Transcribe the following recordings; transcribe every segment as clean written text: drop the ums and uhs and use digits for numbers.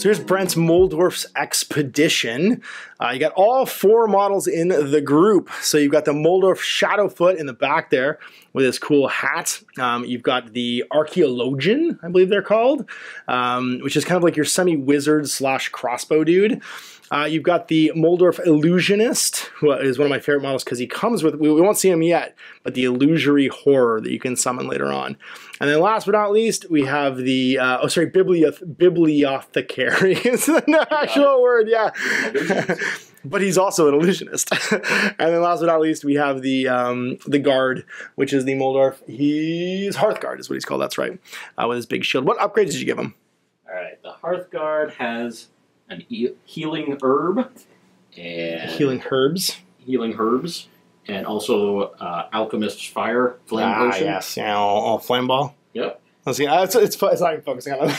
So here's Brent's Moldorf's Expedition. You got all 4 models in the group. So you've got the Moldorf Shadowfoot in the back there with his cool hat. You've got the Archaeologian, I believe they're called, which is kind of like your semi-wizard slash crossbow dude. You've got the Moldorf Illusionist, who is one of my favorite models because he comes with, we won't see him yet, but the illusory horror that you can summon later on. And then last but not least, we have the, bibliothecary. It's an actual word, yeah. But he's also an illusionist. And then last but not least, we have the guard, which is the Moldorf. He's Hearthguard is what he's called, that's right, with his big shield. What upgrades did you give him? All right, the Hearthguard has an healing herb and healing herbs, and also alchemist's fire flame potion. Yes, yeah, all flame ball. Yep. Let's see. It's not even focusing on it.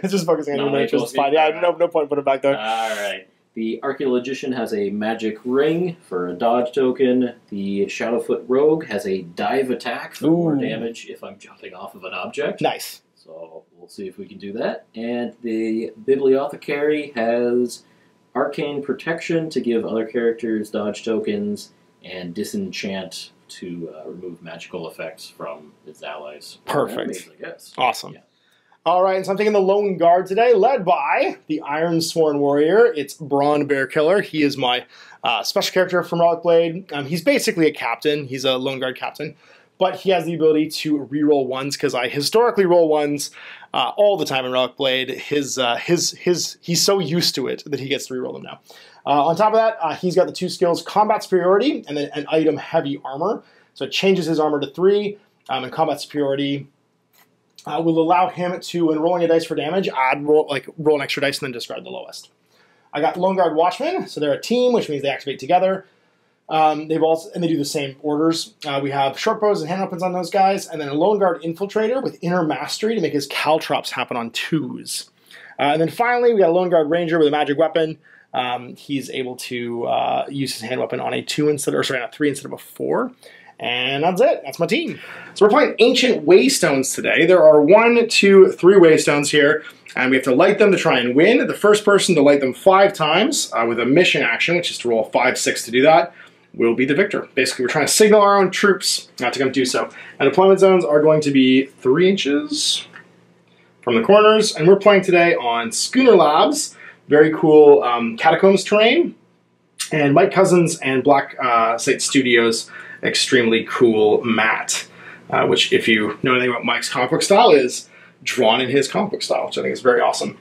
It's just focusing on your miniatures. It's fine. Yeah, no point putting it back there. All right. The Archaeologician has a magic ring for a dodge token. The Shadowfoot Rogue has a dive attack for more damage if I'm jumping off of an object. Nice. So we'll see if we can do that. And the Bibliothecary has Arcane Protection to give other characters dodge tokens, and Disenchant to remove magical effects from its allies. Perfect. I guess. Awesome. Yeah. All right, and so I'm taking the Lone Guard today, led by the Iron Sworn Warrior. It's Braun Bearkiller. He is my special character from Relicblade. He's basically a captain. He's a Lone Guard captain. But he has the ability to reroll ones, because I historically roll ones all the time in Relicblade. He's so used to it that he gets to reroll them now. On top of that, he's got the 2 skills, Combat Superiority, and then an item, Heavy Armor. So it changes his armor to 3, and Combat Superiority will allow him to, when rolling a dice for damage, roll an extra dice and then discard the lowest. I got Lone Guard Watchmen, so they're a team, which means they activate together. They do the same orders. We have short bows and hand weapons on those guys, and then a Lone Guard Infiltrator with Inner Mastery to make his caltrops happen on 2s. And then finally, we got a Lone Guard Ranger with a magic weapon. He's able to use his hand weapon on a 3 instead of a 4. And that's it. That's my team. So we're playing Ancient Waystones today. There are 1, 2, 3 Waystones here, and we have to light them to try and win. The first person to light them 5 times with a mission action, which is to roll 5, 6 to do that, will be the victor. Basically, we're trying to signal our own troops not to come do so. And deployment zones are going to be 3 inches from the corners, and we're playing today on Schooner Labs. Very cool Catacombs terrain, and Mike Cousins and Black Site Studios extremely cool mat, which, if you know anything about Mike's comic book style, is drawn in his comic book style, which I think is very awesome.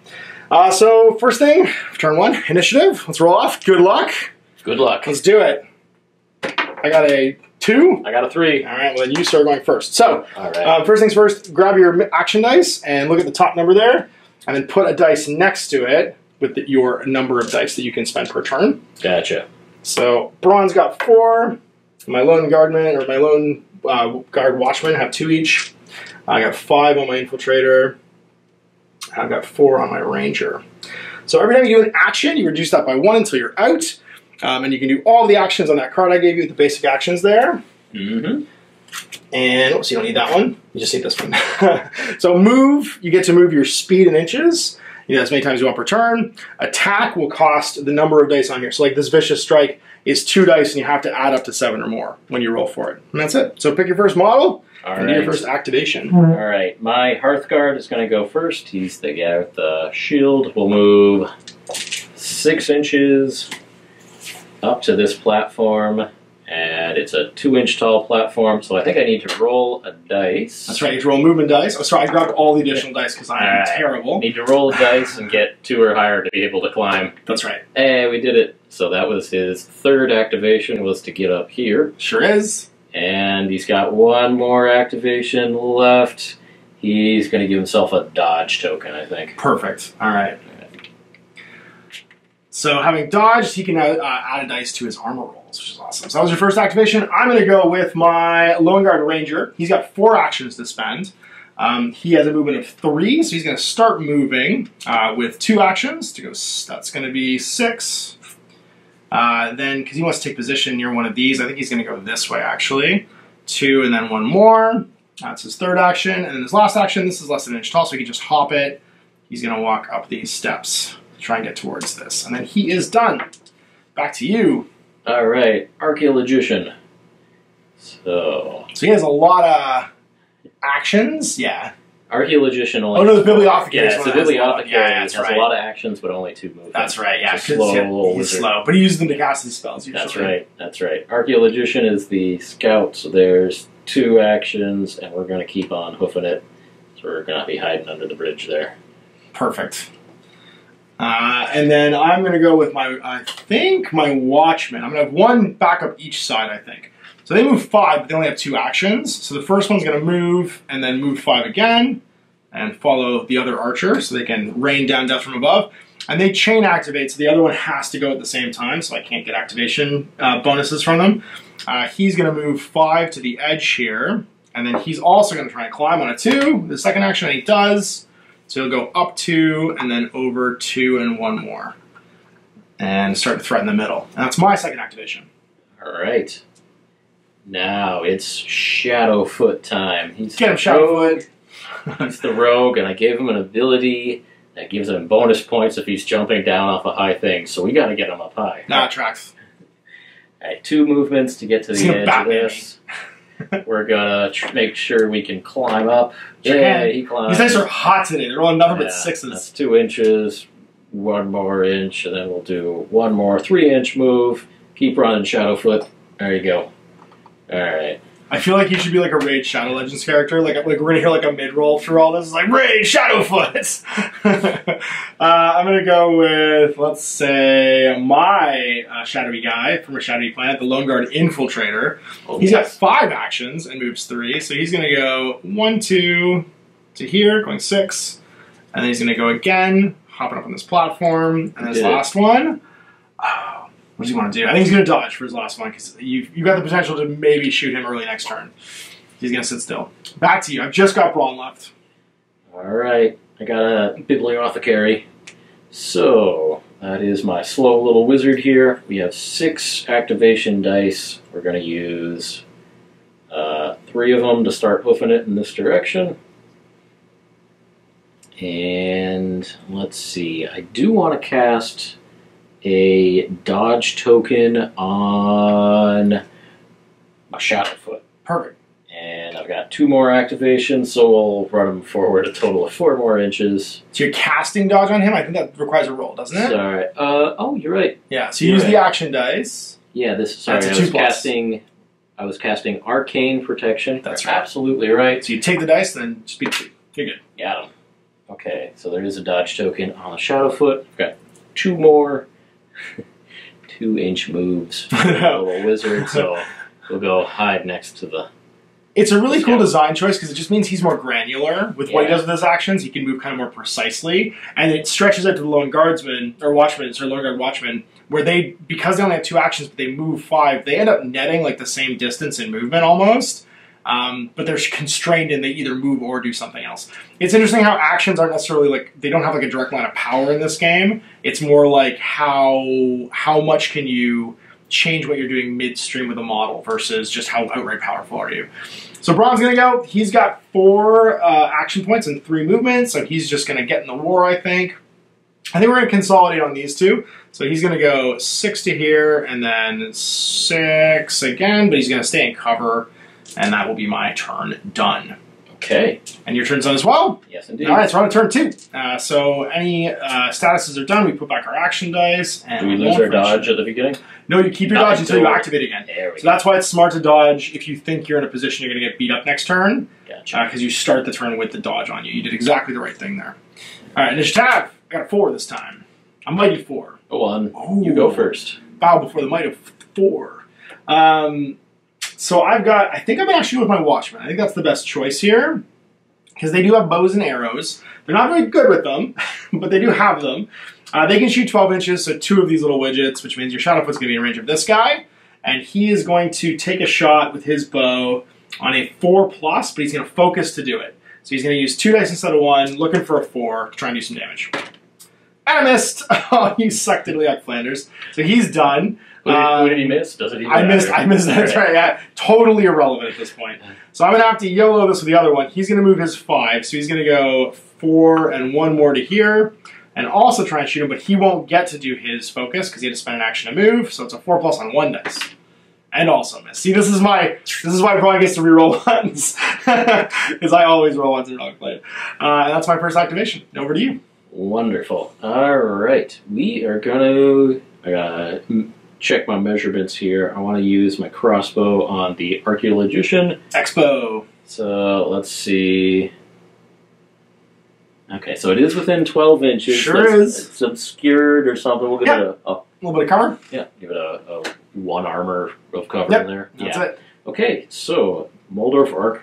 So first thing, turn 1, initiative. Let's roll off. Good luck. Good luck. Let's do it. I got a 2. I got a 3. All right, well then you start going first. So, all right. First things first, grab your action dice and look at the top number there, and then put a dice next to it with your number of dice that you can spend per turn. Gotcha. So Braun's got 4. My Lone Guardman, or my Lone Guard Watchman have 2 each. I got 5 on my Infiltrator. I've got 4 on my Ranger. So every time you do an action, you reduce that by 1 until you're out. And you can do all the actions on that card I gave you, the basic actions there. And, oops, you don't need that one. You just need this one. So move, you get to move your speed in inches. You know, as many times as you want per turn. Attack will cost the number of dice on here. So like this Vicious Strike is 2 dice, and you have to add up to 7 or more when you roll for it. And that's it. So pick your first model and do your first activation. All right, my Hearthguard is going to go first. He's the guy with the shield. We'll move 6 inches up to this platform, and it's a 2-inch tall platform, so I think I need to roll a dice. That's right, you have to roll movement dice. Oh, sorry, I grabbed all the additional dice because I'm terrible. Need to roll a dice and get 2 or higher to be able to climb. That's right. Hey, we did it. So that was his 3rd activation, was to get up here. Sure is. And he's got 1 more activation left. He's going to give himself a dodge token, I think. Perfect. All right. So having dodged, he can add a dice to his armor rolls, which is awesome. So that was your first activation. I'm going to go with my Lone Guard Ranger. He's got 4 actions to spend. He has a movement of 3, so he's going to start moving with 2 actions. That's going to be 6. Then, because he wants to take position near one of these, I think he's going to go this way, actually. 2 and then 1 more. That's his 3rd action. And then his last action, this is less than an inch tall, so he can just hop it. he's going to walk up these steps to try and get towards this. And then he is done. Back to you. All right, Archaeologician. So he has a lot of actions. Yeah. Archaeologician only. Oh no, the Bibliothecary. Yeah, it's a Bibliothecary. Yeah, has right. a lot of actions, but only 2 movements. That's right. Yeah, he's slow, but he uses them to cast his spells. Usually. That's right. That's right. Archaeologician is the scout. So there's 2 actions, and we're going to keep on hoofing it. So we're going to be hiding under the bridge there. Perfect. And then I'm going to go with my Watchman. I'm going to have 1 backup each side, I think. So they move 5, but they only have 2 actions. So the first one's going to move, and then move 5 again, and follow the other archer, so they can rain down death from above. And they chain activate, so the other one has to go at the same time, so I can't get activation bonuses from them. He's going to move 5 to the edge here, and then he's also going to try and climb on a 2. The second action, and he does. So he'll go up 2, and then over 2, and 1 more. And start to threaten the middle. And that's my second activation. All right. Now it's Shadowfoot time. Get him, Shadowfoot. He's the rogue, and I gave him an ability that gives him bonus points if he's jumping down off a high thing. So we got to get him up high. Nah, it tracks. All right, 2 movements to get to the edge of this. We're gonna make sure we can climb up. Yeah, he climbs. These dice are hot today. They're all nothing but 6s. That's 2 inches. 1 more inch, and then we'll do 1 more 3-inch move. Keep running, Shadowfoot. There you go. All right. I feel like you should be like a Raid Shadow Legends character. Like we're gonna hear like a mid-roll through all this. It's like Raid Shadowfoot. I'm gonna go with, let's say, my shadowy guy from a shadowy planet, the Lone Guard Infiltrator. Oh, he's got 5 actions and moves 3, so he's gonna go 1, 2 to here, going 6, and then he's gonna go again, hopping up on this platform, and his last one. What does he want to do? I think he's going to dodge for his last one, because you've got the potential to maybe shoot him early next turn. He's going to sit still. Back to you. I've just got Brawn left. All right. I got a Bibliothecary. So, that is my slow little wizard here. We have 6 activation dice. We're going to use 3 of them to start hoofing it in this direction. And let's see. I do want to cast a dodge token on my Shadowfoot. Perfect. And I've got 2 more activations, so we'll run them forward a total of 4 more inches. So you're casting dodge on him? I think that requires a roll, doesn't it? Sorry. Oh, you're right. Yeah, so you use the action dice. Yeah, I was casting Arcane Protection. That's right. Right. Absolutely right. So you take the dice, then speak to you. You're good. Got him. Okay, so there is a dodge token on the Shadowfoot. I've got 2 more 2-inch moves for the little wizard, so we'll go hide next to the... It's a really cool design choice, because it just means he's more granular with what he does with his actions. He can move kind of more precisely, and it stretches out to the Lone Guardsman, or Watchman, sorry, Lone Guard Watchman, where they, because they only have 2 actions, but they move 5, they end up netting like the same distance in movement almost. But they're constrained and they either move or do something else. It's interesting how actions aren't necessarily like, they don't have like a direct line of power in this game. It's more like how much can you change what you're doing midstream with a model versus just how outright powerful are you. So Braun's going to go. He's got 4 action points and 3 movements, so he's just going to get in the war, I think. I think we're going to consolidate on these 2. So he's going to go 6 to here and then 6 again, but he's going to stay in cover. And that will be my turn done. Okay. And your turn's done as well? Yes, indeed. All right, so we're on turn 2. So any statuses are done. We put back our action dice. And do we lose our dodge at the beginning? No, you keep your dodge until you activate again. There we go. So that's why it's smart to dodge if you think you're in a position you're going to get beat up next turn. Gotcha. Because you start the turn with the dodge on you. You did exactly the right thing there. All right, initiative. I got a 4 this time. A mighty 4. Go on. Ooh. You go first. Bow before the might of 4. So I think I'm going to actually go with my Watchman. I think that's the best choice here, because they do have bows and arrows. They're not very good with them, but they do have them. They can shoot 12 inches, so 2 of these little widgets, which means your Shadowfoot's going to be in range of this guy, and he is going to take a shot with his bow on a 4+, but he's going to focus to do it. So he's going to use 2 dice instead of 1, looking for a 4, to try and do some damage. And I missed! Oh, you sucked, Diddly Flanders. So he's done. Who did he miss? Does it even matter? I missed. That's right. Yeah, totally irrelevant at this point. So I'm gonna have to YOLO this with the other one. He's gonna move his 5, so he's gonna go 4 and 1 more to here, and also try and shoot him. But he won't get to do his focus because he had to spend an action to move. So it's a 4+ on 1 dice, and also miss. See, this is why Brian gets to reroll ones, because I always roll ones in Relicblade. And that's my first activation. Over to you. Wonderful. All right, we are gonna check my measurements here. I want to use my crossbow on the Archaeologician. Expo. So let's see. Okay, so it is within 12 inches. Sure is. It's obscured or something. We'll give it a little bit of cover. Yeah, give it a 1 armor of cover in there. That's it. Okay, so Moldorf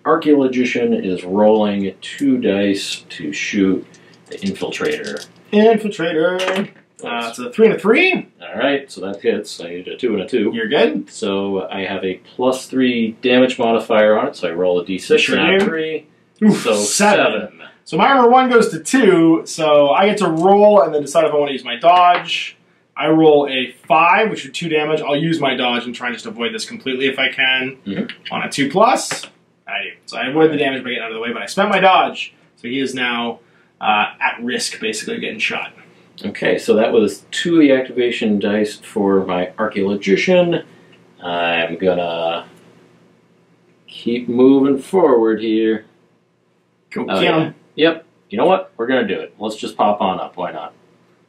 Archaeologician is rolling 2 dice to shoot the Infiltrator. Infiltrator. It's a 3 and a 3. All right, so that hits. I need a 2 and a 2. You're good. So I have a +3 damage modifier on it. So I roll a d6 and add 3. Oof, so 7. So my armor 1 goes to 2. So I get to roll and then decide if I want to use my dodge. I roll a 5, which is 2 damage. I'll use my dodge and try and just avoid this completely if I can. On a 2+, I do. So I avoid the damage by getting out of the way, but I spent my dodge. So he is now at risk, basically, of getting shot. Okay, so that was 2 of the activation dice for my Archaeologician. I'm gonna keep moving forward here. Go get him. Yep. You know what? We're gonna do it. Let's just pop on up. Why not?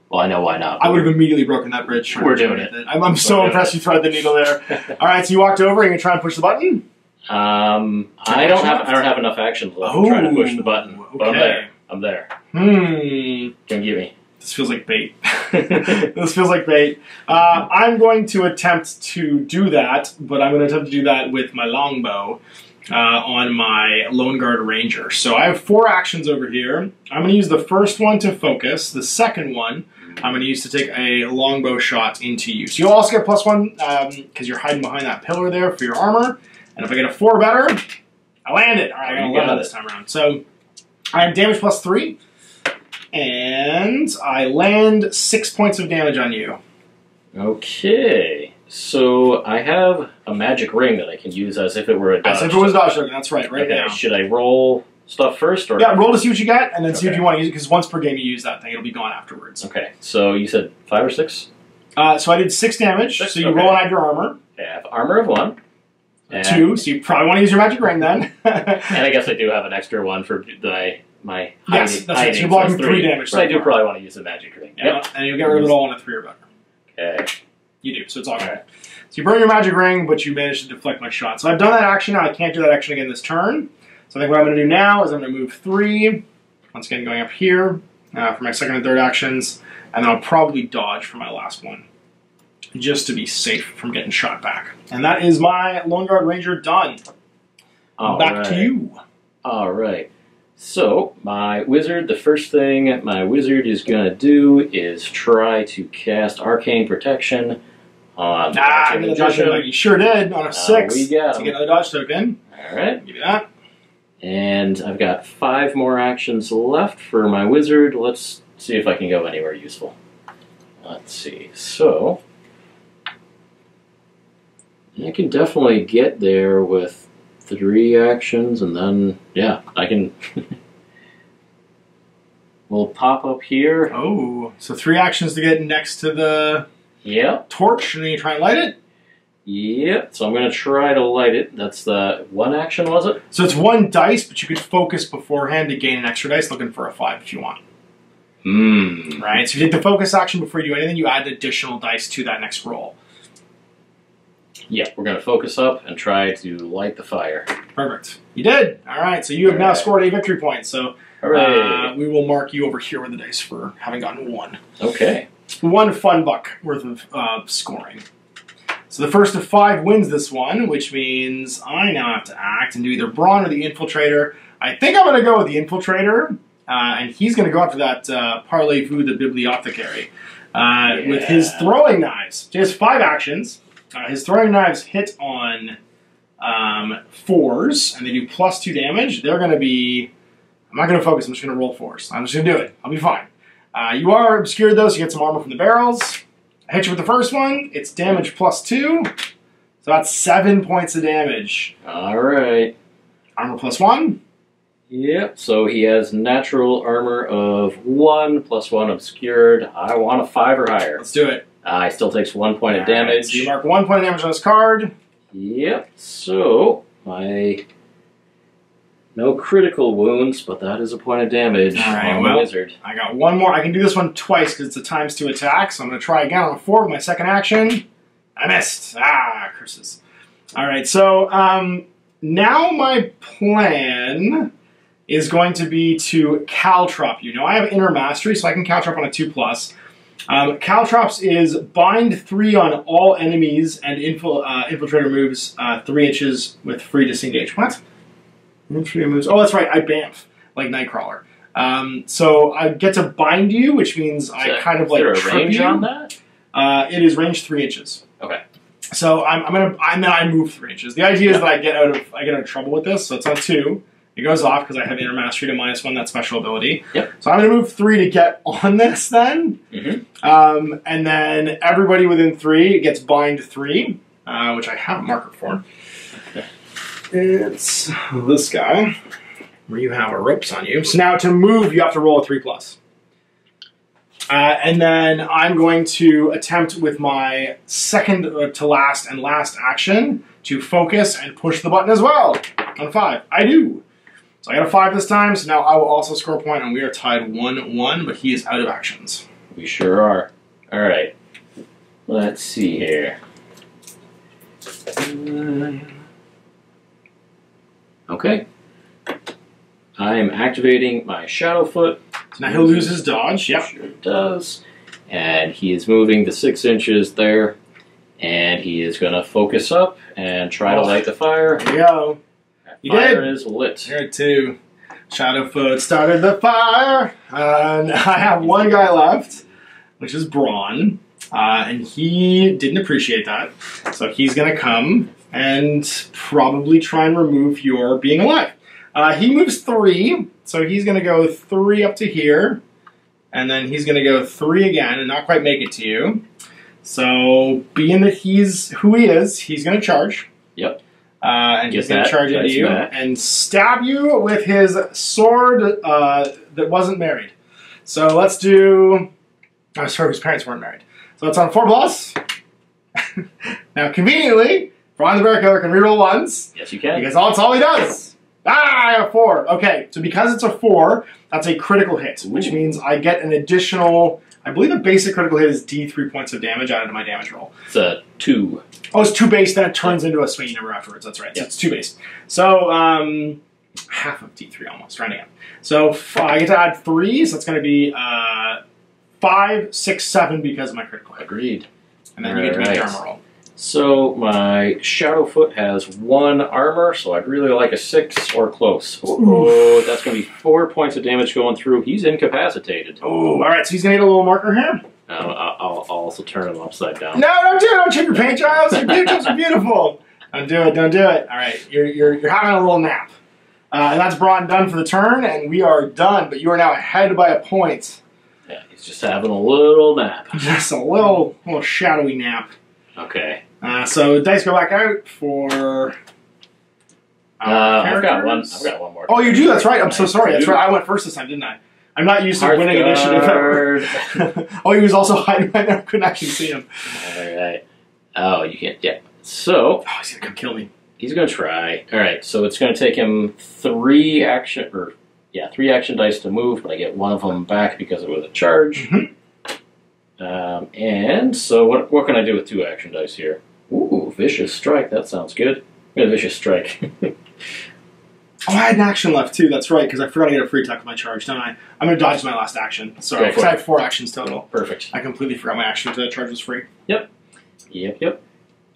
Well, I know why not. I would have immediately broken that bridge. We're doing it. I'm so impressed you threaded the needle there. All right, so you walked over. Are you gonna try and push the button? I don't have enough actions left to try to push the button. But I'm there. Can give me. This feels like bait. This feels like bait. I'm going to attempt to do that, but I'm going to attempt to do that with my longbow on my Lone Guard Ranger. So I have 4 actions over here. I'm going to use the first one to focus. The second one I'm going to use to take a longbow shot into you. So you'll also get +1 because you're hiding behind that pillar there for your armor. And if I get a 4 better, I land it. All right, I got 11 this time around. So I have damage +3. And I land 6 points of damage on you. Okay. So I have a magic ring that I can use as if it were a dodge. As if it was a dodge token, that's right, now. Should I roll stuff first? Or? Yeah, roll to see what you get, and then see if you want to use it, because once per game you use that thing, it'll be gone afterwards. Okay, so you said 5 or 6? So I did 6 damage, so you roll and add your armor. Okay, I have armor of 1. 2, so you probably want to use your magic ring then. And I guess I do have an extra one for my yes, that's right. So you're blocking 3 damage. So I do probably want to use a magic ring. Yeah, and you'll get rid of it all on a 3 or better. Okay. You do, so it's all good. So you burn your magic ring, but you manage to deflect my shot. So I've done that action now. I can't do that action again this turn. So I think what I'm going to do now is I'm going to move 3. Once again, going up here for my second and third actions. And then I'll probably dodge for my last one, just to be safe from getting shot back. And that is my Lone Guard Ranger done. Back to you. All right. So, my wizard, the first thing my wizard is going to do is try to cast Arcane Protection on the dodge token. You sure did, on a 6 we got to get another dodge token. All right. Give you that. And I've got 5 more actions left for my wizard. Let's see if I can go anywhere useful. Let's see. So, I can definitely get there with 3 actions, and then, yeah, I can... We'll pop up here. Oh, so 3 actions to get next to the torch, and then you try and light it? Yep, so I'm going to try to light it. That's the 1 action, was it? So it's 1 dice, but you could focus beforehand to gain an extra dice, looking for a 5 if you want. Right, so if you take the focus action before you do anything, you add additional dice to that next roll. Yeah, we're going to focus up and try to light the fire. Perfect. You did. All right, so you have now scored a victory point. So we will mark you over here with the dice for having gotten 1. Okay. 1 fun buck worth of scoring. So the first of 5 wins this one, which means I now have to act and do either Braun or the Infiltrator. I think I'm going to go with the Infiltrator, and he's going to go after that Parlez-vous the Bibliothecary with his throwing knives. So he has 5 actions. His throwing knives hit on 4s, and they do +2 damage. They're going to be... I'm not going to focus. I'm just going to roll 4s. I'm just going to do it. I'll be fine. You are obscured, though, so you get some armor from the barrels. I hit you with the first one. It's damage +2. So that's 7 points of damage. All right. Armor +1. Yep, so he has natural armor of 1 +1 obscured. I want a 5 or higher. Let's do it. He still takes 1 point of damage. Right, so you mark 1 point of damage on this card. Yep, so no critical wounds, but that is a point of damage on the wizard. I got one more. I can do this one twice because it's a ×2 attack, so I'm going to try again on a 4 with my second action. I missed. Curses. All right, so now my plan is going to be to caltrop you. Now I have inner mastery, so I can caltrop on a 2+. Caltrops is bind 3 on all enemies and infiltrator moves 3 inches with free disengage. What? Infiltrator moves. Oh, that's right. I bamf like Nightcrawler. So I get to bind you, which means I kind of like trip you. Range on that? It is range 3 inches. Okay. So I move 3 inches. The idea is that I get out of trouble with this. So it's on 2. It goes off because I have inner mastery to -1 that special ability. Yep. So I'm going to move 3 to get on this then. Mm-hmm. And then everybody within 3 gets bind 3, which I have a marker for. Okay. It's this guy, where you have a ropes on you. So now to move, you have to roll a 3+. And then I'm going to attempt with my second to last and last action to focus and push the button as well on 5. I do. So I got a 5 this time, so now I will also score a point, and we are tied 1-1, but he is out of actions. We sure are. All right. Let's see here. Okay. I am activating my Shadowfoot. So now he'll lose his dodge. Yep. Sure does. And he is moving the 6 inches there. And he is going to focus up and try to light the fire. There you go. You fire did. is lit. Here too. Shadowfoot started the fire. And I have one guy left, which is Braun. And he didn't appreciate that. So he's going to come and probably try and remove your being alive. He moves 3, so he's going to go 3 up to here, and then he's going to go 3 again and not quite make it to you. So, being that he's who he is, he's going to charge. Yep. And he's going to charge into you and stab you with his sword that wasn't married. So let's do... Oh, sorry, his parents weren't married. So it's on 4+. Now, conveniently, Braun the Bear Killer can reroll ones. Yes, you can. Because that's all he does. I got a 4. Okay, so because it's a 4, that's a critical hit, which means I get an additional... I believe the basic critical hit is D3 points of damage added to my damage roll. It's a 2. Oh, it's 2 base, then it turns into a swinging number afterwards. That's right. So it's 2 base. So, half of D3 almost, rounding up. So I get to add 3, so it's going to be 5, 6, 7 because of my critical hit. Agreed. And then you get to make your armor roll. So my Shadowfoot has 1 armor, so I'd really like a 6 or close. Oh, that's going to be 4 points of damage going through. He's incapacitated. Oh, all right. So he's going to get a little marker here. I'll also turn him upside down. No, don't do it. Don't chip your paint jobs. Your paint jobs are beautiful. Don't do it. Don't do it. All right. You're having a little nap. And that's Braun done for the turn, and we are done. But you are now ahead by a point. Yeah, he's just having a little nap. Just a little shadowy nap. Okay. So dice go back out for. I've got one more. Oh, you do. That's right. I'm so sorry. That's right. I went first this time, didn't I? I'm not used to winning initiative. Oh, he was also hiding right there. I couldn't actually see him. All right. Oh, you can't. Yeah. So. Oh, he's gonna come kill me. He's gonna try. All right. So it's gonna take him 3 action dice to move, but I get one of them back because it was a charge. Mm-hmm. And so what can I do with 2 action dice here? Ooh, Vicious Strike. That sounds good. I'm gonna Vicious Strike. Oh, I had an action left too. That's right, because I forgot to get a free attack with my charge, don't I? I'm going to dodge my last action. Sorry, because I have 4 actions total. Perfect. I completely forgot my action to charge was free. Yep.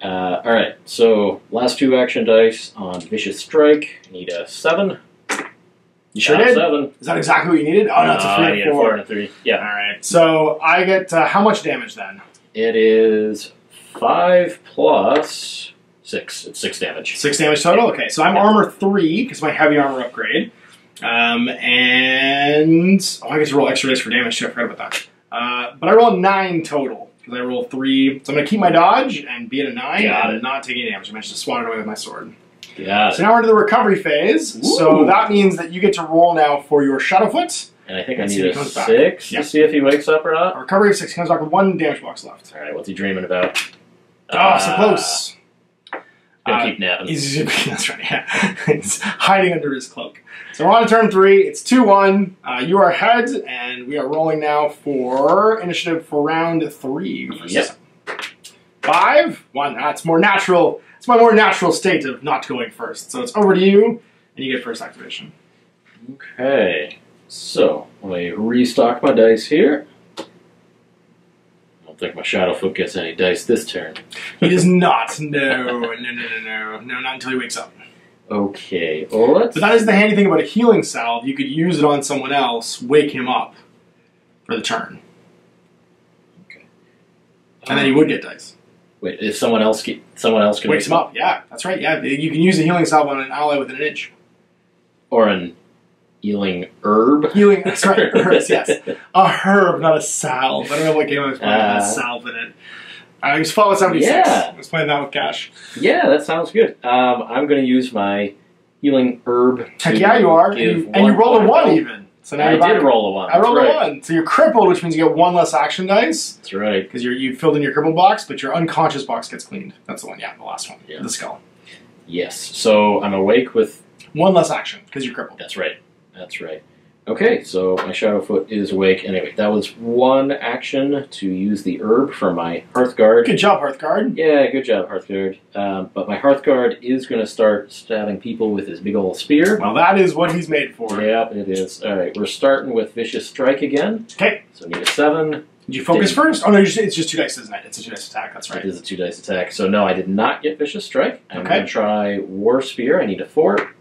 All right, so last 2 action dice on Vicious Strike. I need a 7. You sure did? 7. Is that exactly what you needed? Oh, no, it's a 3 I need a 4 and a 3. Yeah. All right, so I get how much damage then? It is 5 plus 6. It's 6 damage. 6 damage total? Okay, so I'm armor 3 because my heavy armor upgrade. And I get to roll extra dice for damage too. I forgot about that. But I roll 9 total. because I roll 3. So I'm going to keep my dodge and be at a 9 Got and it. not take any damage. I managed to swat it away with my sword. Got So it. now we're into the recovery phase. Ooh. So that means that you get to roll now for your Shadowfoot. And I think I Let's need see a if he comes back. 6 Yep. to see if he wakes up or A not. recovery of 6. He comes back with 1 damage box left. All right, what's he dreaming about? Oh, so close. Gonna keep napping. That's right, yeah. He's hiding under his cloak. So we're on to turn 3. It's 2-1. You are ahead, and we are rolling now for initiative for round 3. Yep. 5, 1. That's more natural. It's my more natural state of not going first. So it's over to you, and you get first activation. Okay, so let me restock my dice here. I don't think my Shadowfoot gets any dice this turn. He does not. No, not until he wakes up. Okay, well, let's... But that is the handy thing about a healing salve. You could use it on someone else, wake him up for the turn. Okay. And then he would get dice. Wait, if someone else can Wakes him up, yeah. That's right, yeah. You can use a healing salve on an ally within an inch. Or an healing herb. Healing, that's right, herbs, yes. A herb, not a salve. I don't know what game I was playing that has salve in it. I was Fallout 76. Yeah. I was playing that with Cash. Yeah, that sounds good. I'm going to use my healing herb. Heck yeah, you are. And you rolled a 1 even. So now I you're back. did roll a 1. I rolled That's a right. 1. So you're crippled, which means you get 1 less action dice. That's right. Because you filled in your crippled box, but your unconscious box gets cleaned. That's the one, yeah, the last one. Yeah. The skull. Yes, so I'm awake with... 1 less action, because you're crippled. That's right. That's right. Okay, so my Shadowfoot is awake. Anyway, that was 1 action to use the herb for my Hearthguard. Good job, Hearthguard. Yeah, good job, Hearthguard. But my Hearthguard is going to start stabbing people with his big old spear. Well, that is what he's made for. Yeah, it is. All right, we're starting with Vicious Strike again. Okay. So I need a 7. Did you focus first? Oh, no, it's just 2 dice, isn't it? It's a 2 dice attack, that's right. It is a 2 dice attack. So no, I did not get Vicious Strike. I'm Okay. going to try War Spear. I need a 4.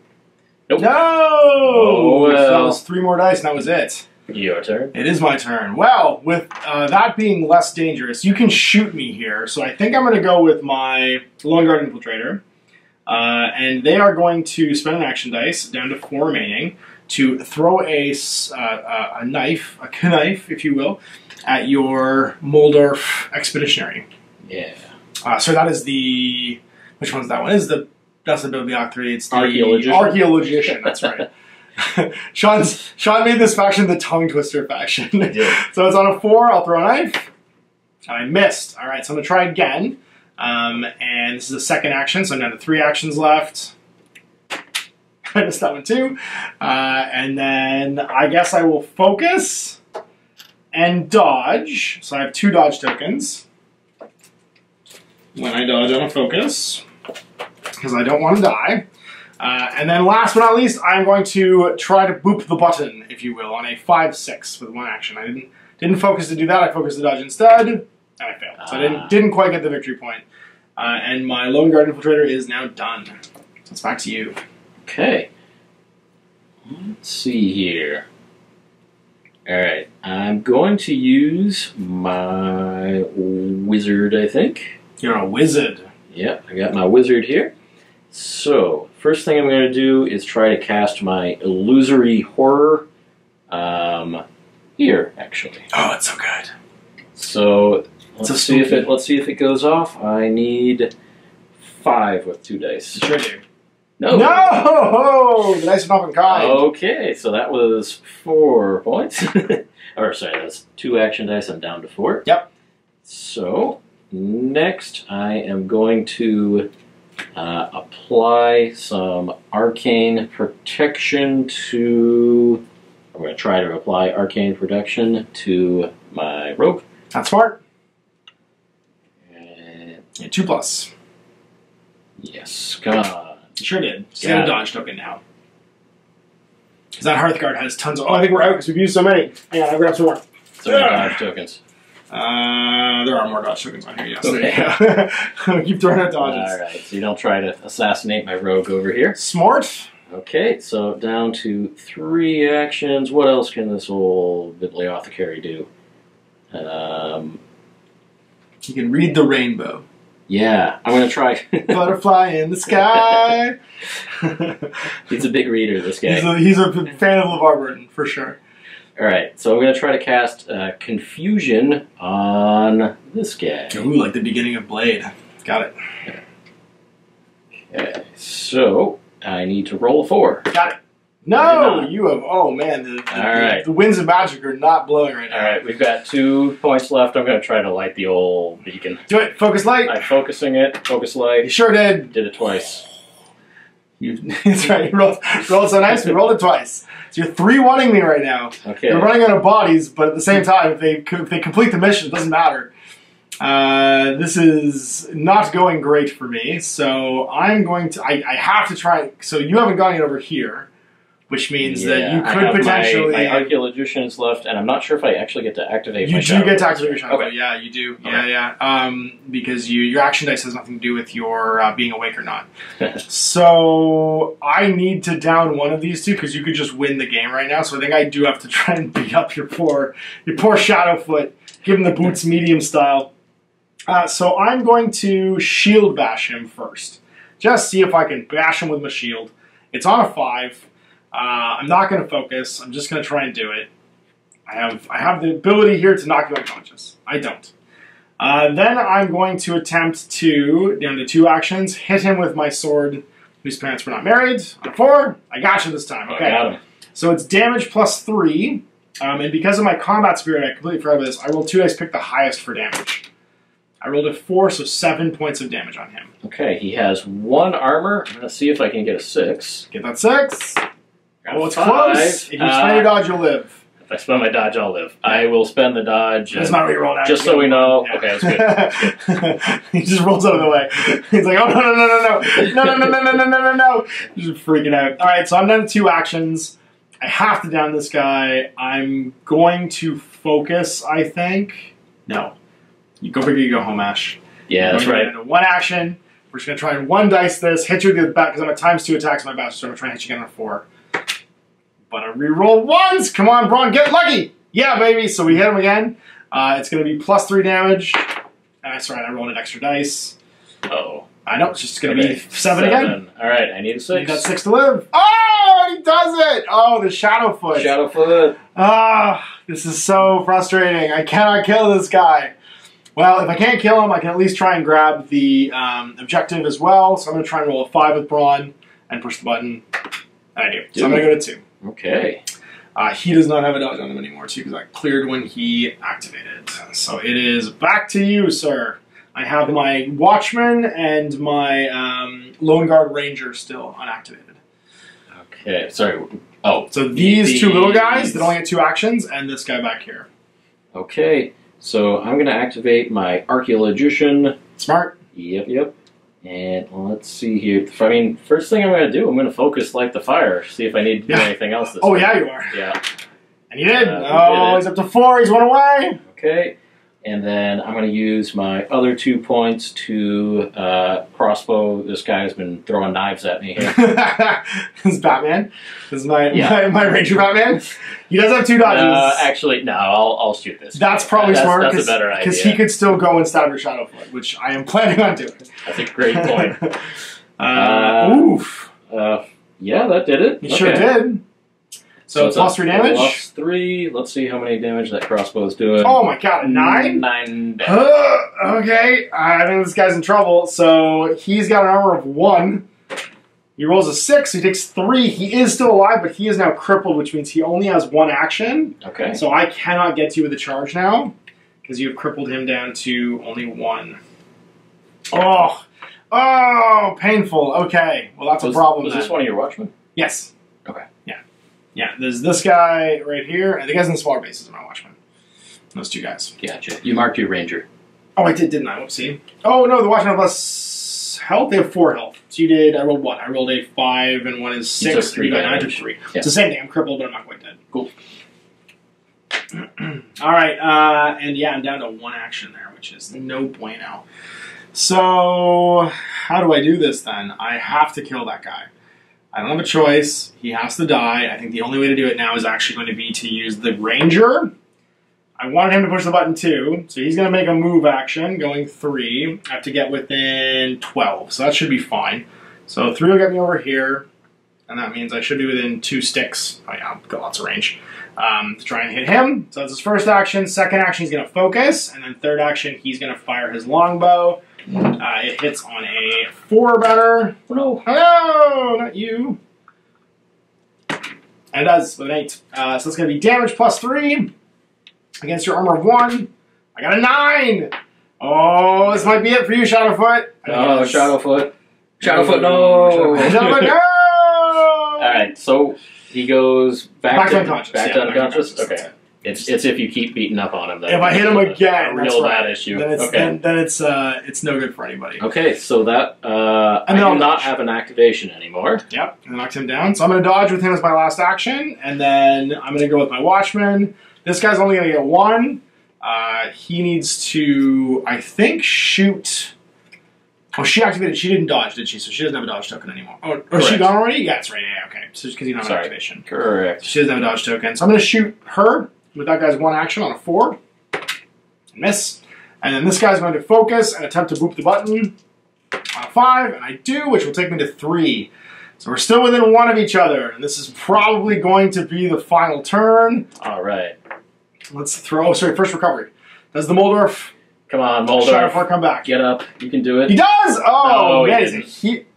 Nope. No! Oh, well. So that was 3 more dice, and that was it. Your turn. It is my turn. Well, with that being less dangerous, you can shoot me here. So I think I'm going to go with my Lone Guard Infiltrator. And they are going to spend an action dice, down to 4 remaining, to throw a knife, if you will, at your Moldorf Expeditionary. Yeah. So that is the... Which one's that one? That's the Biblioc 3. It's the Archaeologician. Archaeologician, that's right. Sean made this faction the tongue twister faction. So it's on a 4, I'll throw a knife. I missed. Alright, so I'm going to try again. And this is the second action, so I'm down to 3 actions left. I missed that one too. And then I guess I will focus and dodge. So I have 2 dodge tokens. When I dodge on a focus, because I don't want to die. And then last but not least, I'm going to try to boop the button, if you will, on a 5-6 with 1 action. I didn't focus to do that. I focused to dodge instead, and I failed. So I didn't quite get the victory point. And my Lone Guard Infiltrator is now done. So it's back to you. Okay. Let's see here. Alright, I'm going to use my wizard, I think. You're a wizard. Yep, I got my wizard here. So, first thing I'm going to do is try to cast my Illusory Horror here, actually. Oh, it's so good. So, let's see if spooky. it goes off. I need 5 with 2 dice. Sure do. No! No! The dice are not been kind. Okay, so that was 4 points. Or, sorry, that's 2 action dice. I'm down to 4. Yep. So, next I am going to apply some Arcane Protection to... I'm going to try to apply Arcane Protection to my rogue. That's smart. And Yeah, 2+. yes, come on. Sure did. Just Yeah. get a dodge token now. Because that Hearthguard has tons of... Oh, I think we're out because we've used so many. Hang on, I'll grab some more. So many dodge tokens. There are more dodge tokens on here, yes. Okay. Keep throwing out dodges. Alright, so you don't try to assassinate my rogue over here. Smart. Okay, so down to 3 actions. What else can this old bibliothecary do? You can read the rainbow. Yeah, I'm going to try. Butterfly in the sky. He's a big reader, this guy. He's a fan of LeVar Burton, for sure. Alright, so I'm going to try to cast Confusion on this guy. Ooh, like the beginning of Blade. Got it. Okay, so I need to roll a 4. Got it. No, you have. Oh man, the winds of magic are not blowing right now. All right, we've got 2 points left. I'm going to try to light the old beacon. Do it. Focus light. I'm focusing it. Focus light. You sure did. Did it twice. That's right. You rolled so nice. You rolled it twice. So you're 3-1ing me right now. Okay. You're running out of bodies, but at the same time, if they complete the mission, it doesn't matter. This is not going great for me. So I'm going to. I have to try. So you haven't gotten it over here. Which means that you could potentially... My Archaeologician is left, and I'm not sure if I actually get to activate my Shadow. You do get to activate your Shadow. Okay. Yeah, you do. Okay. Yeah. Because your action dice has nothing to do with your being awake or not. So I need to down one of these two, because you could just win the game right now. So I think I do have to try and beat up your poor Shadowfoot, give him the boots medium style. So I'm going to shield bash him first. Just see if I can bash him with my shield. It's on a 5. I'm not going to focus. I'm just going to try and do it. I have the ability here to knock you unconscious. I don't. Then I'm going to attempt to, down to 2 actions, hit him with my sword, whose parents were not married. On a 4, I got you this time. Okay. I got him. So it's damage plus 3, and because of my combat spirit, I completely forgot about this. I rolled 2 dice, picked the highest for damage. I rolled a 4, so 7 points of damage on him. Okay, he has 1 armor. I'm going to see if I can get a 6. Get that 6. Oh, it's 5. close. If you spend your dodge, you'll live. If I spend my dodge, I'll live. I will spend the dodge. That's not what you rolled out. Just so we know. Yeah. Okay, that's good. He just rolls out of the way. He's like, oh, no. Just freaking out. All right, so I'm down to 2 actions. I have to down this guy. I'm going to focus, I think. No. You go big, you go home, Ash. Yeah, that's right. Into 1 action. We're just going to try and 1 dice this, hit you with the back, because I'm at ×2 attacks my bash, so I'm going to try and hit you again on a 4. But I reroll 1s. Come on, Braun, get lucky. Yeah, baby. So we hit him again. It's going to be plus 3 damage. That's right, I rolled an extra dice. Uh-oh. I know, it's just going to be 7 again. All right, I need a 6. You got 6 to live. Oh, he does it. Oh, the Shadowfoot. Shadowfoot. This is so frustrating. I cannot kill this guy. Well, if I can't kill him, I can at least try and grab the objective as well. So I'm going to try and roll a 5 with Braun and push the button. And I do. So I'm going to go to 2. Okay. He does not have a dodge on him anymore, too, because I cleared when he activated. So it is back to you, sir. I have my Watchman and my Lone Guard Ranger still unactivated. Okay, sorry. Oh. So these 2 little guys that only get 2 actions, and this guy back here. Okay. So I'm going to activate my Archaeologician. Smart. Yep. And let's see here. I mean, first thing I'm going to do, I'm going to focus light the fire. See if I need to do anything else this time. Yeah, you are. Yeah. And you did. He's up to 4. He's 1 away. Okay. And then I'm going to use my other 2 points to crossbow. This guy has been throwing knives at me here. This is Batman. This is my Ranger Batman. He does have 2 dodges. Actually, no. I'll shoot this. That's probably smart. That's a better idea. Because he could still go and stab your Shadowfoot, which I am planning on doing. That's a great point. Oof. Yeah, that did it. You sure did. So it's plus 3 damage? Plus 3. Let's see how many damage that crossbow is doing. Oh my god, a 9? 9 damage. Okay, I think this guy's in trouble. So he's got an armor of 1. He rolls a 6, so he takes 3. He is still alive, but he is now crippled, which means he only has 1 action. Okay. So I cannot get to you with a charge now, because you have crippled him down to only 1. Oh, painful. Okay, well that's a problem. Was this one of your Watchmen? Yes. Okay. Yeah, there's this guy right here, and the guys in the smaller bases are my Watchmen. Those 2 guys. Gotcha. You marked your Ranger. Oh, I did, didn't I? Whoopsie. Oh, no, the Watchmen have less health. They have 4 health. So you did, I rolled what? I rolled a 5, and 1 is 6. You took 3 damage. I took 3. Yeah. It's the same thing. I'm crippled, but I'm not quite dead. Cool. All right, and yeah, I'm down to 1 action there, which is no bueno. So, how do I do this then? I have to kill that guy. I don't have a choice. He has to die. I think the only way to do it now is actually going to be to use the Ranger. I wanted him to push the button too, so he's going to make a move action, going 3. I have to get within 12, so that should be fine. So 3 will get me over here. and that means I should be within 2 sticks. Oh yeah, I've got lots of range to try and hit him. So that's his first action. Second action, he's going to focus, and then third action, he's going to fire his longbow. It hits on a 4 or better. Oh, no. Oh, no, not you. And it does with an 8. So that's going to be damage plus 3 against your armor of 1. I got a 9. Oh, this might be it for you, Shadowfoot. Oh, Shadowfoot. Shadowfoot, no! Shadowfoot, no! Alright, so he goes back to unconscious. Back to unconscious? Okay. It's if you keep beating up on him. Then if I hit him again, a real bad issue. Then it's no good for anybody. Okay, so that I do not have an activation anymore. Yep, I knocked him down. So I'm going to dodge with him as my last action, and then I'm going to go with my Watchman. This guy's only going to get 1. He needs to, I think, shoot. Oh, she activated. She didn't dodge, did she? So she doesn't have a dodge token anymore. Oh, is she gone already? Yeah, that's right. Yeah, okay. So just because you don't have an activation. Correct. She doesn't have a dodge token. So I'm going to shoot her with that guy's 1 action on a 4. Miss. And then this guy's going to focus and attempt to boop the button on a 5. And I do, which will take me to 3. So we're still within 1 of each other. And this is probably going to be the final turn. All right. Let's throw. Oh, sorry, first recovery. Does the Moldorf. Come on, Moldorf. Shadowfoot come back. Get up. You can do it. He does! Oh, no, man.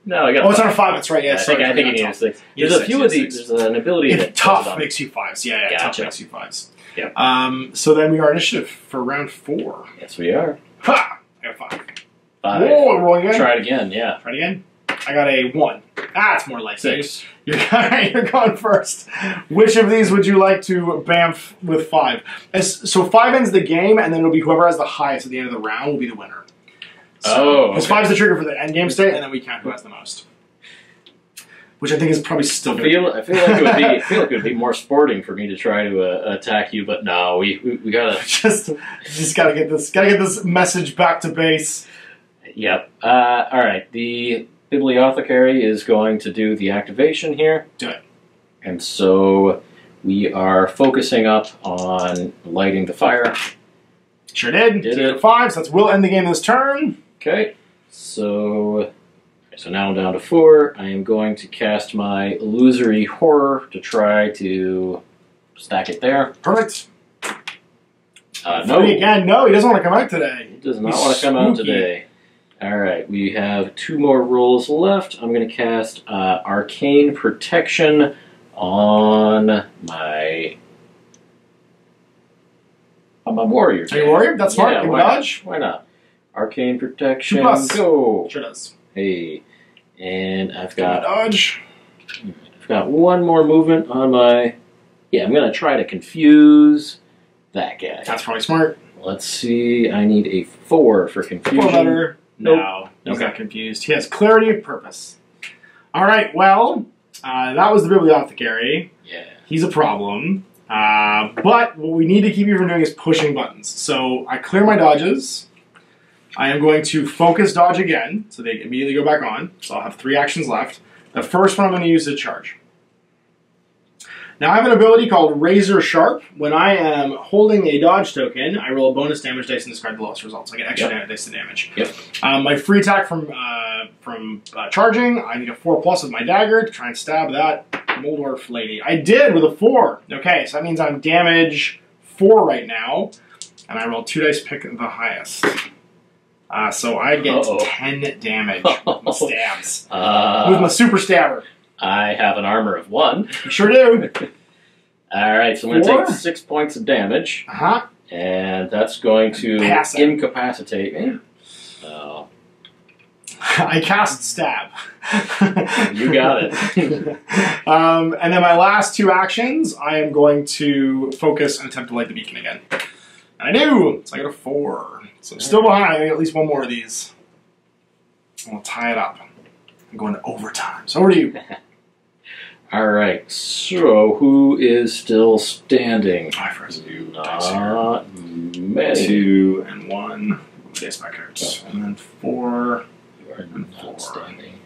No, he got oh, it's on a 5. That's right. Yeah, I think he needs 6. There's a few of these. There's an ability that tough makes you 5s. Yeah, gotcha. Tough makes you 5s. Yep. So then we are initiative for round 4. Yes, we are. Ha! I got 5. 5. Whoa, roll again. Try it again, yeah. Try it again. I got a 1. That's more like 6. You're going first. Which of these would you like to bamf with 5? So 5 ends the game, and then it'll be whoever has the highest at the end of the round will be the winner. So, because 5 is the trigger for the end game state, and then we count who has the most. Which I think is probably still good. I feel like it would be more sporting for me to try to attack you, but no, we gotta just gotta get this message back to base. Yep. All right. The Bibliothecary is going to do the activation here. Do it. And so we are focusing up on lighting the fire. Sure did. Did it. 5, so we'll end the game this turn. Okay. So now I'm down to 4. I am going to cast my Illusory Horror to try to stack it there. Perfect. No. Again, no, he doesn't want to come out today. He does not want to come out today. Alright, we have 2 more rolls left. I'm going to cast Arcane Protection on my warrior. Are you a warrior? That's smart. Yeah, why dodge? Why not? Arcane Protection. 2+. Go. Sure does. Hey. And I've got dodge. I've got 1 more movement on my... Yeah, I'm going to try to confuse that guy. That's probably smart. Let's see. I need a 4 for confusion. 4 better. Nope. No, he's not confused. He has clarity of purpose. All right, well, that was the Bibliothecary. Yeah. He's a problem. But what we need to keep you from doing is pushing buttons. So I clear my dodges. I am going to focus dodge again, so they immediately go back on. So I'll have 3 actions left. The first one I'm going to use is charge. Now I have an ability called Razor Sharp. When I am holding a dodge token, I roll a bonus damage dice and discard the lowest results. I get extra dice to damage. Yep. My free attack from charging, I need a 4+ with my dagger to try and stab that Moldorf lady. I did with a 4. Okay, so that means I'm damage 4 right now, and I roll 2 dice, pick the highest. So I get 10 damage with my stabs. With my super stabber. I have an armor of 1. You sure do. Alright, so I'm going to take 6 points of damage. Uh-huh. And that's going to incapacitate me. So. I cast stab. You got it. And then my last 2 actions, I am going to focus and attempt to light the beacon again. And I do! So I got a 4. So I'm still behind. I think at least 1 more of these. And we'll tie it up. I'm going to overtime. So over to you. Alright, so who is still standing? I first do. Not many. 2 and 1. Dice back cards. And then 4. You are not standing.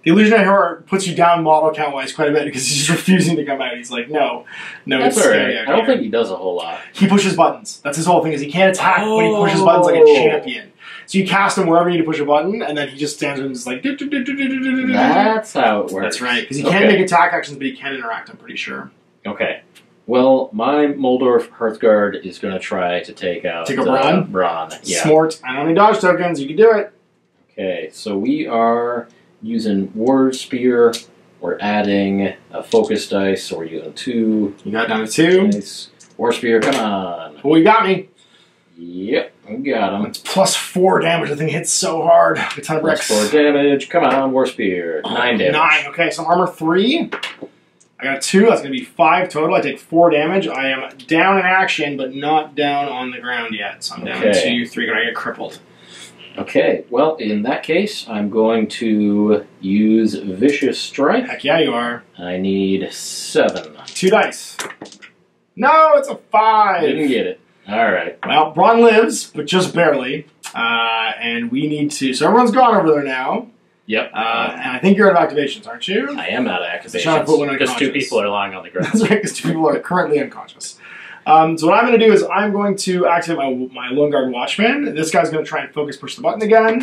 The Illusionary Horror puts you down model count-wise quite a bit because he's just refusing to come out. He's like, no, that's it's alright. I don't think he does a whole lot. He pushes buttons. That's his whole thing, is he can't attack when he pushes buttons like a champion. So you cast him wherever you need to push a button, and then he just stands and is like. That's how it works. That's right, because he can't make attack actions, but he can interact. I'm pretty sure. Okay. Well, my Moldorf Hearthguard is going to try to take out a Brawn. Brawn. Yeah. Smart. I don't need dodge tokens. You can do it. Okay, so we are using War Spear. We're adding a focus dice, so we're using 2. You got down to 2. Dice. War Spear, come on. Oh, you got me. Yep, we got him. It's +4 damage. The thing hits so hard. A ton of bricks. +4 damage. Come on, War Spear. 9 damage. 9. Okay, so armor 3. I got a 2. That's going to be 5 total. I take 4 damage. I am down in action, but not down on the ground yet. So I'm down 2, 3. Going to get crippled. Okay, well, in that case, I'm going to use Vicious Strike. Heck yeah, you are. I need 7. 2 dice. No, it's a 5. Didn't get it. All right. Well, Braun lives, but just barely. And we need to... So everyone's gone over there now. Yep. And I think you're out of activations, aren't you? I am out of activations. Because 2 people are lying on the ground. That's right, because 2 people are currently unconscious. So what I'm going to do is I'm going to activate my Lone Guard Watchman. This guy's going to try and focus push the button again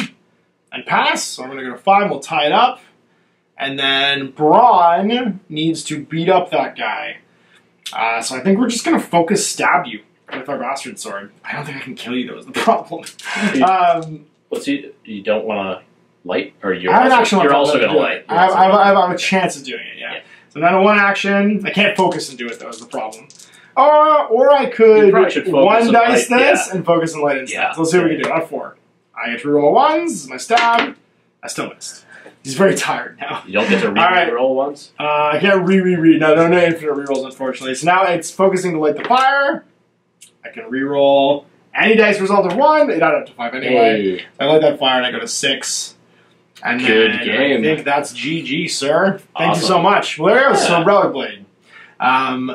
and pass. So I'm going to go to 5. We'll tie it up. And then Braun needs to beat up that guy. So I think we're just going to focus stab you with our Bastard Sword. I don't think I can kill you, though, is the problem. You don't want to light? Or you're also going to light? I have a chance of doing it, yeah. So now 1 action. I can't focus and do it, though, is the problem. Or I could 1 dice this and focus and light instead. So let's see what we can do. On 4. I get to reroll 1s. This is my stab. I still missed. He's very tired now. You don't get to re-roll ones? I can't re-re-re. No infinite rerolls, unfortunately. So now it's focusing to light the fire. I can reroll any dice result of 1. It added up to 5 anyway. Hey. I light that fire and I go to 6. And good game. I think that's GG, sir. Thank you so much. Well, there it is. So Relicblade.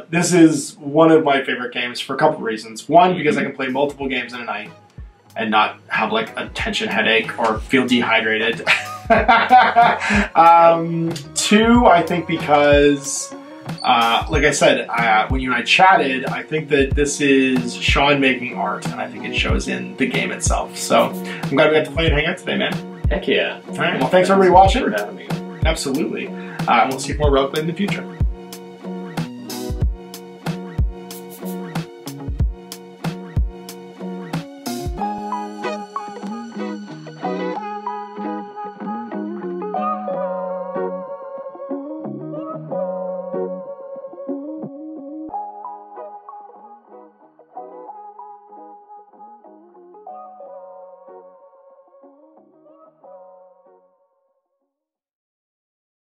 This is one of my favorite games for a couple of reasons. 1, because I can play multiple games in a night and not have like a tension headache or feel dehydrated. 2, I think because, like I said, when you and I chatted, I think that this is Sean making art, and I think it shows in the game itself. So I'm glad we got to play and hang out today, man. Heck yeah. All right, well, thanks everybody watching. For having me. Absolutely. We'll see more Relicblade in the future.